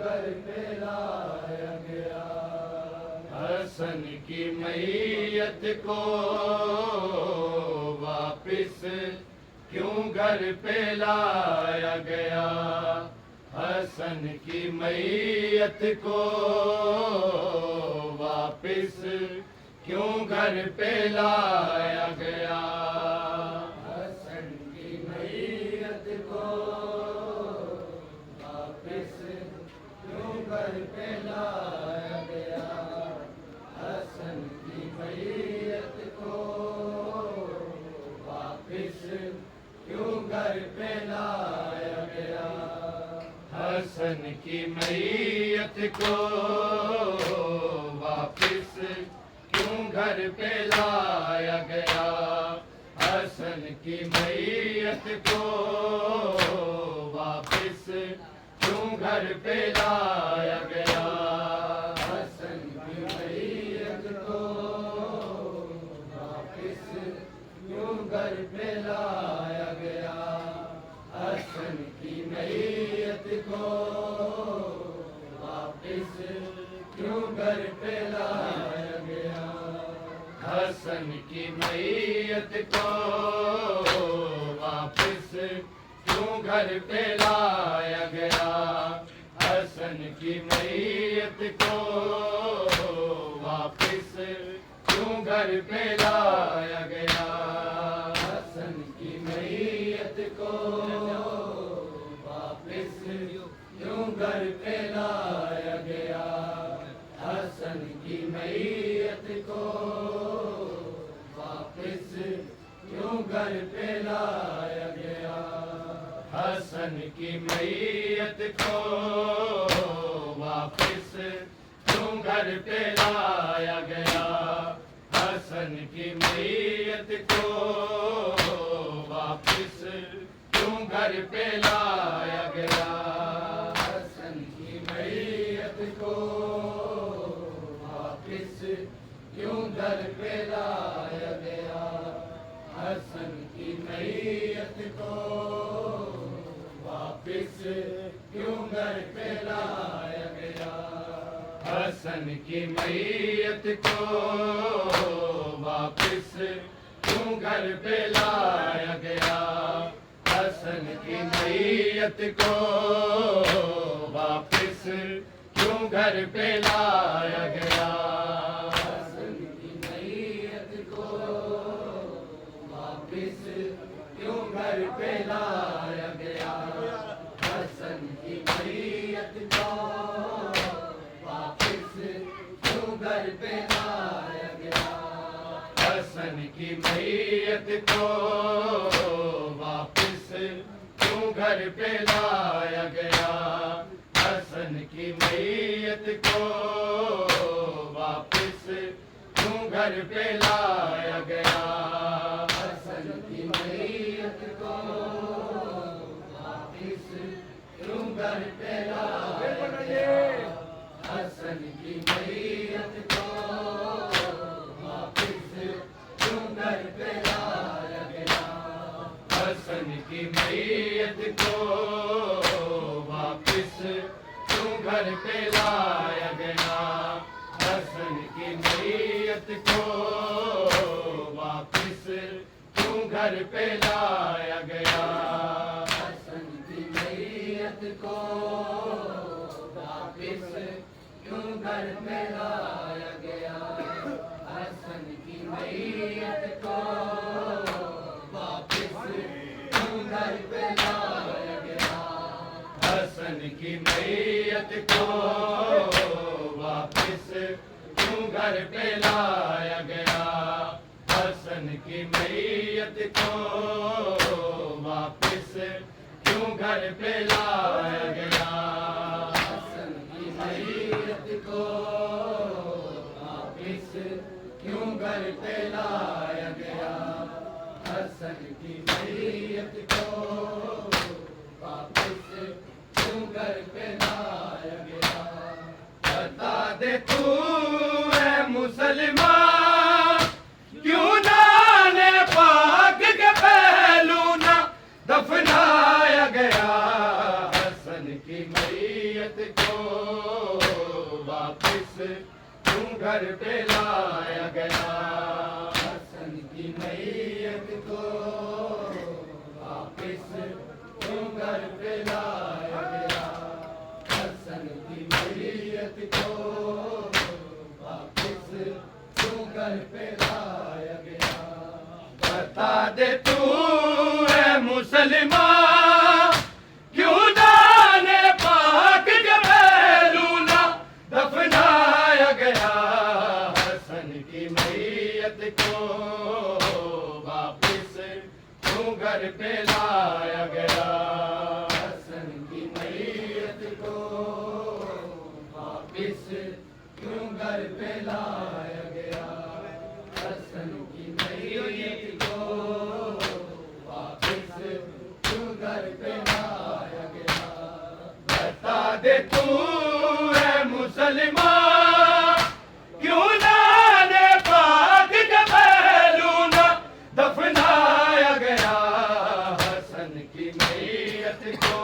घर पे लाया गया। हसन की मैयत को वापिस क्यों घर पे लाया गया। हसन की मैयत को वापिस क्यों घर पे लाया गया। हसन की मैयत को वापिस क्यों घर पे लाया गया। हसन की मैयत को वापिस क्यों घर पे लाया गया। हसन की मैयत को वापिस क्यों घर पे लाया गया। हसन की मैयत को वापिस क्यों घर पे लाया गया। हसन की मैयत को वापिस क्यों घर पे लाया गया। हसन की मैयत को वापिस क्यों घर पे लाया गया। हसन की मैयत को वापिस क्यों घर पे लाया गया। हसन की मैयत को वापिस क्यों घर पे लाया गया। हसन की मैयत को वापिस क्यों घर पे लाया गया। हसन की मैयत को वापिस क्यों घर पे लाया गया। हसन की मैयत को वापिस क्यों घर पे लाया गया। हसन की मैयत को वापिस क्यों घर पे लाया गया। हसन की मैयत को वापिस क्यों घर पे लाया गया। हसन की मैयत को वापिस क्यों घर पे लाया गया। हसन की मैयत को वापिस क्यों घर पे लाया गया। हसन की मैयत को वापिस क्यों घर पे लाया गया। हसन की मैयत को वापिस क्यों घर पे लाया गया। हसन की मैयत को वापिस क्यों घर पे लाया गया। हसन की मैयत को वापिस क्यों घर पे लाया गया। हसन की मैयत को वापिस क्यों घर पे लाया गया। हसन की मैयत को वापिस क्यों घर पे लाया गया। हसन की मैयत को वापिस क्यों घर पे लाया गया। हसन की मैयत को वापिस क्यों घर पे लाया गया। हसन की मैयत को वापिस क्यों घर पे लाया गया। हसन की मैयत को वापिस क्यों घर पे लाया गया। हसन की मैयत को वापिस क्यों घर पे लाया गया। हसन की मैयत को वापिस क्यों घर पे लाया गया। हसन की मैयत को वापिस क्यों घर पे लाया गया। हसन की मैयत को वापिस क्यों घर पे लाया गया। हसन की मैयत को वापिस क्यों घर पे लाया गया। बता दे तू है मुसलमान क्यों नाने पाक के पहलू ना दफनाया गया। हसन की मैयत मैयत को वापिस क्यों घर पे लाया गया? हसन की मैयत को वापिस क्यों घर पे लाया गया? हसन की मैयत को वापिस क्यों घर पे लाया गया? बता दे तू है मुसलमान, क्यों जाने पाक के पहलू ना दफनाया गया? हसन की मैयत को वापिस क्यों घर पे लाया गया? हसन की मैयत को वापिस क्यों घर पे लाया गया? हसन की मैयत को वापिस क्यों घर पे लाया गया? बता दे तू है मुसलमान, क्यों जाने पाक के पहलू ना दफनाया गया? हसन की मैयत को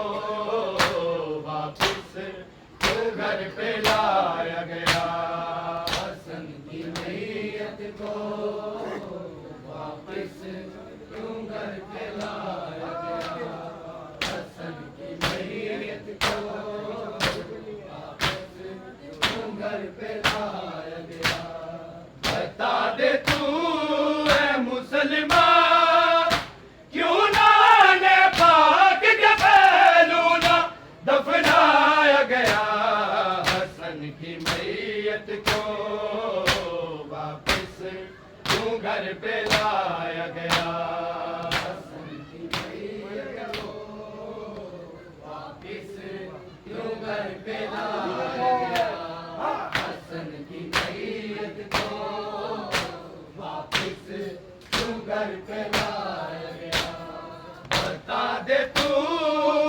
वापिस क्यों घर पे लाया गया? हसन की मैयत को वापिस क्यों घर पे लाया गया? हसन की मैयत को वापिस क्यों घर पे लाया गया? बता दे तू है मुसलमान, क्यों जाने पाक के पहलू ना दफनाया गया? हसन की मैयत को वापिस क्यों घर पे लाया गया? हसन की मैयत को वापिस क्यों घर पे लाया गया? हसन की मैयत को वापिस क्यों घर पे लाया गया? बता दे तू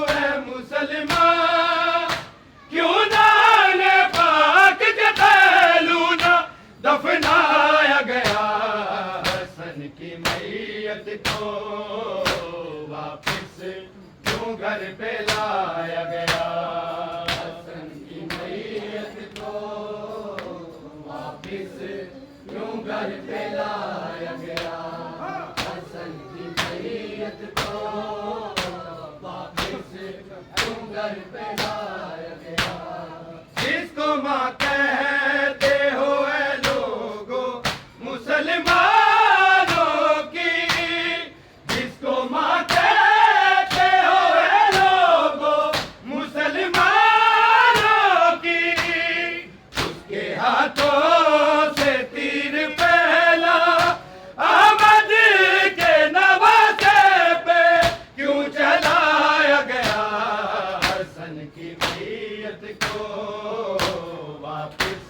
है मुसलमान, क्यों जाने पाक के पहलू ना दफनाया गया? हसन की मैयत को वापिस क्यों घर पे लाया गया? हसन की मैयत को वापिस क्यों घर पे लाया गया? हसन की मैयत को वापिस क्यों घर पे लाया गया? जिसको माँ कहते हो ऐ लोगो मुसलमानों की, जिसको माँ कहते हो ऐ लोगो मुसलमानों की, उसके हाथों से तीर पहला अहमद के नवासे पे क्यों चलाया गया? हसन की मैयत को वापिस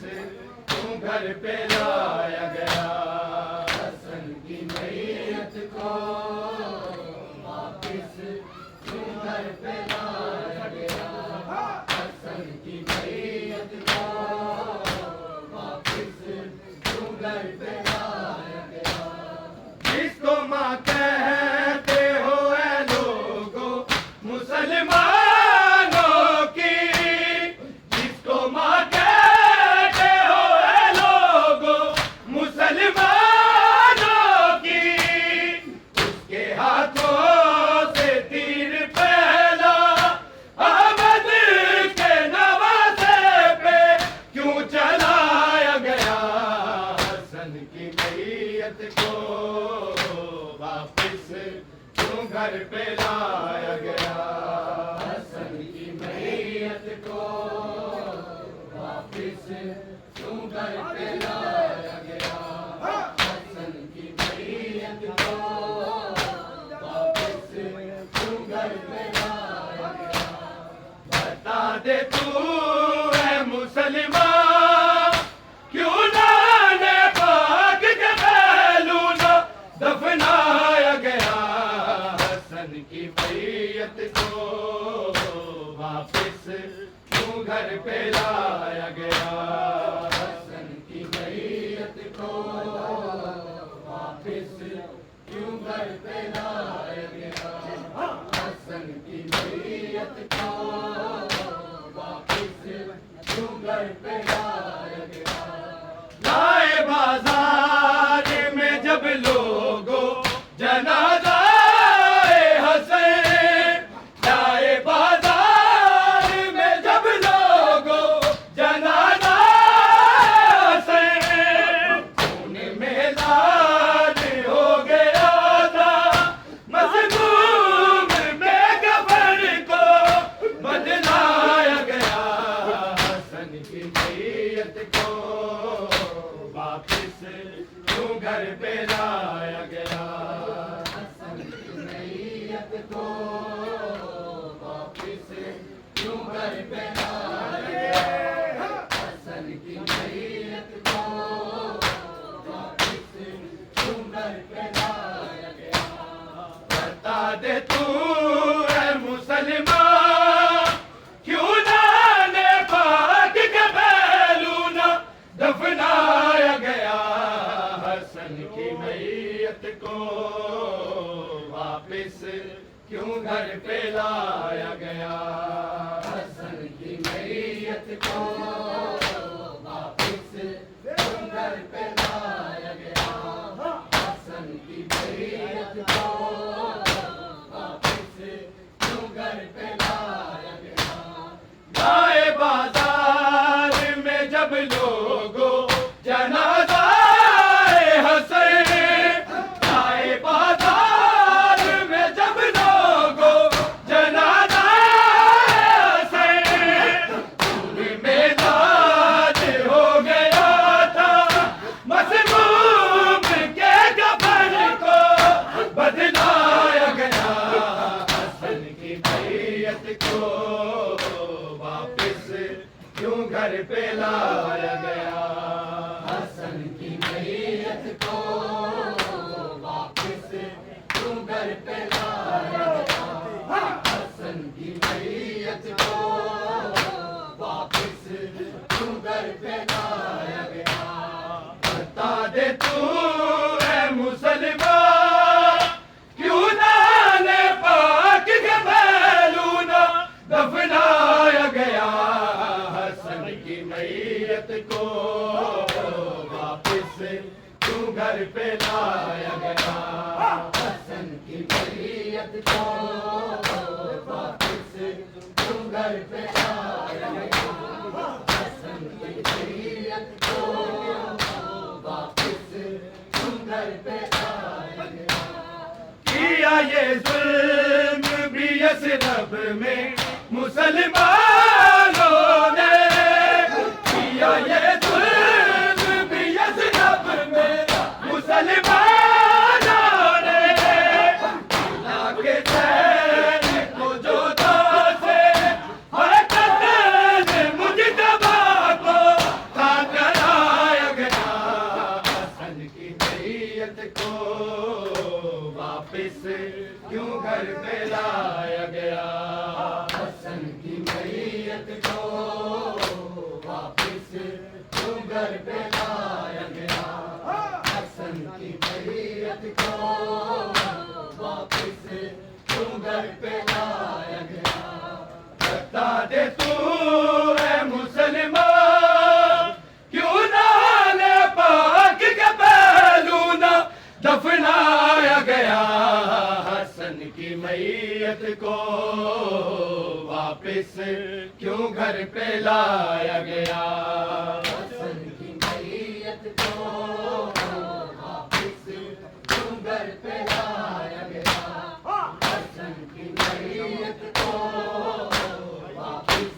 क्यों घर पे लाया गया? हसन की मैयत को वापिस क्यों घर पे लाया गया? हसन की मैयत को वापिस क्यों घर पे लाया गया? जिसको माँ कहते हो ऐ लोगो मुसलमानों की, जिसको माँ कहते हो ऐ लोगो मुसलमानों की, उसके हाथों से तीर पहला अहमद के नवासे पे क्यों चलाया गया? हसन की मैयत को वापिस क्यों घर पे लाया गया? हसन की मैयत को वापिस क्यों घर पे लाया गया? हसन की मैयत को वापिस क्यों घर पे लाया गया? बता दे तू है मुसलमान, क्यों जाने पाक के पहलू ना दफनाया गया? हसन की मैयत को वापिस क्यों घर पे लाया गया? हसन की मैयत को वापिस क्यों घर पे लाया गया? हसन की मैयत को वापिस क्यों घर पे लाया गया। लाए बाजार में जब लोगों जनाजा हसन, लाए बाजार में जब लोगों जनाजा हसन, उनमें लाल हो गया था मज़मूम में कफन को बदलाया गया। हसन की मैयत को वापिस क्यों घर पे लाया गया। हसन की मैयत को वापिस क्यों घर पे लाया गया। हसन की मैयत को वापिस क्यों घर पे लाया गया। बता दे तू है मुसलमान, क्यों जाने पाक के पहलू न दफनाया गया। हसन की मैयत को वापिस क्यों घर पे लाया गया। हसन की मैयत को वापिस क्यों घर पे लाया गया। हसन की मैयत को वापिस क्यों घर पे लाया गया। लाए बाजार में जब लोगों जनाजा हसन, लाए बाजार में जब लोगों जनाजा हसन, उनमें लाल हो गया था मज़मूम के कफन को बदलाया गया। हसन की मैयत को वापिस क्यों घर पे लाया गया। हसन की मैयत को वापिस क्यों घर पे लाया गया। हसन की मैयत को वापिस क्यों घर पे लाया गया। बता दे तू है मुसलमान, क्यों जाने पाक के पहलू न दफनाया गया। हसन की मैयत को वापिस क्यों घर पे लाया गया। हसन की मैयत को वापिस क्यों घर पे लाया गया। हसन की मैयत को वापिस क्यों घर पे लाया गया। किया ये जुल्म भी यसरब में मुसलमानों ने, किया ये जुल्म भी यसरब में मुसलमानों ने। लाके चैन को जोधा से हरकत मुजतबा को था कराया गया। हसन की मैयत को वापिस क्यों घर पे लाया गया। हसन की मैयत को वापिस क्यों घर पे लाया गया। हसन की मैयत को वापिस क्यों घर पे लाया गया। बता दे तू है मुसलमान, क्यों जाने पाक के पहलू न दफनाया गया। हसन की मैयत को वापिस क्यों घर पे लाया गया। हसन की मैयत को वापिस क्यों घर पे लाया गया। हसन की मैयत को वापिस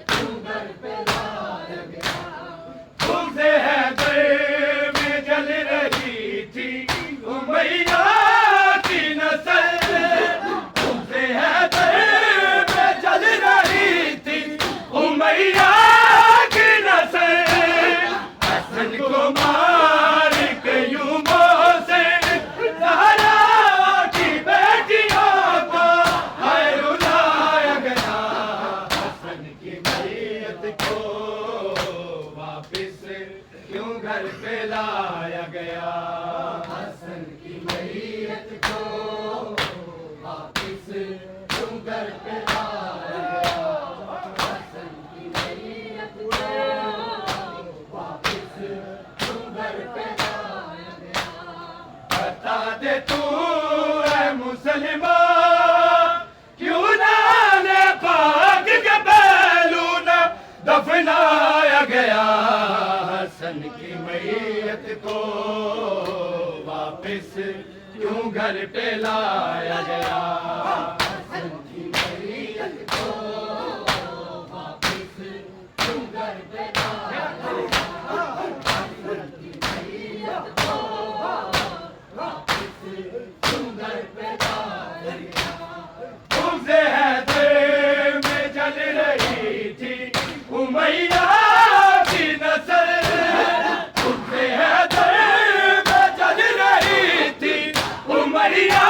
क्यों घर पे लाया गया। तुमसे है दिल में जल रही थी उमैया की नस्ल, तुमसे है दिल में जल रही थी उमैया की नस्ल। हसन को मार के यूमों से ज़हरा की बेटियों को है रुलाया गया। हसन की मैयत को वापिस क्यों घर पे लाया गया। हसन की मैयत को वापिस क्यों घर पे लाया गया। हसन की मैयत को घर पे लाया गया। हसन की मैयत को वापिस क्यों घर पे लाया गया? हसन की मैयत को वापिस क्यों घर पे लाया गया? तुमसे हैदर में जल रही थी उमैया की नस्ल, तुमसे हैदर में जल रही थी उमैया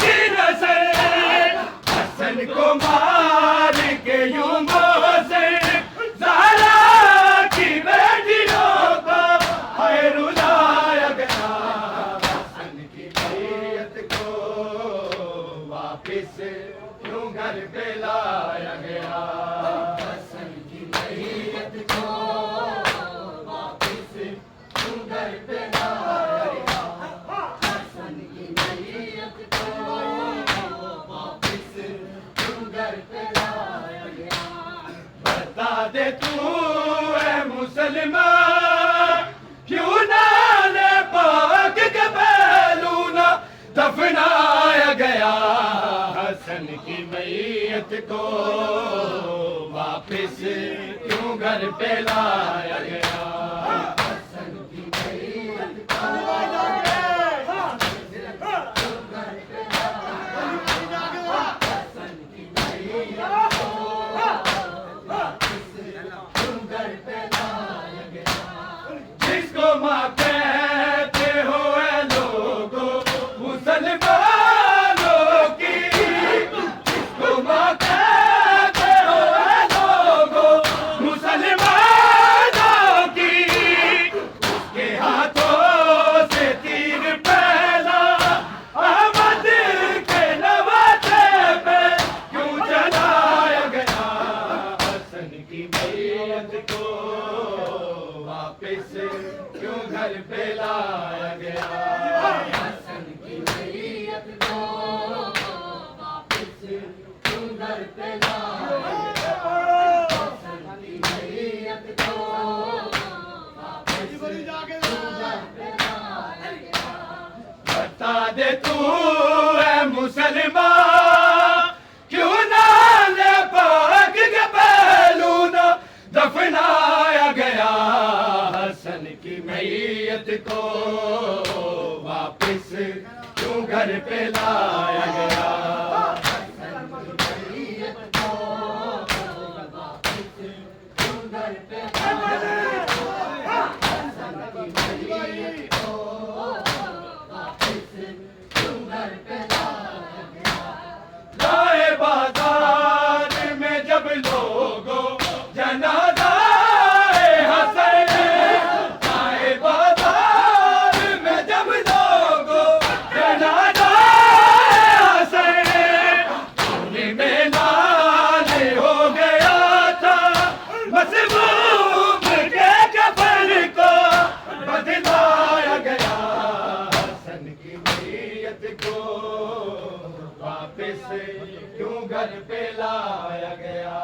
की नस्ल। हसन को मार के यूं मोहसिन ज़हरा की बेटियों को हाय रुलाया गया। हसन की मैयत को वापिस क्यों घर पे लाया गया? हसन की मैयत को वापिस क्यों घर पे लाया गया? हसन की मैयत को वापिस क्यों घर पे लाया गया? बता दे तू ऐ मुसलमान, क्यों नाले पाक के पहलू ना दफनाया गया? हसन की मैयत को वापिस क्यों घर पे लाया गया? हसन की मैयत को वापिस क्यों घर पे लाया गया? हसन की मैयत को वापिस क्यों घर पे लाया गया? जिसको माँ कहते हो ऐ लोगो मुसलमानों की, जिसको माँ कहते हो ऐ लोगो मुसलमानों की, उसके हाथों से तीर पहला अहमद के नवासे पे क्यों चलाया गया? हसन की मैयत को वापिस क्यों घर पे लाया गया? हसन की मैयत को वापिस क्यों घर पे लाया गया? हसन की मैयत को वापिस क्यों घर पे लाया गया? बता दे तू ऐ मुसलमान, क्यों नाले पाक के पहलू ना दफनाया गया? हसन की मैयत को वापिस क्यों घर पे लाया गया? हसन की मैयत को वापिस क्यों घर पे लाया गया? हसन की मैयत को वापिस क्यों घर पे लाया गया? लाए बाजार में जब लोगों जनाजा हसन, लाए बाजार में जब लोगों जनाजा हसन, खून में लाल हो गया था मसबूब के कफन को बदलाया गया। हसन की मैयत को वापिस क्यों घर पे लाया गया?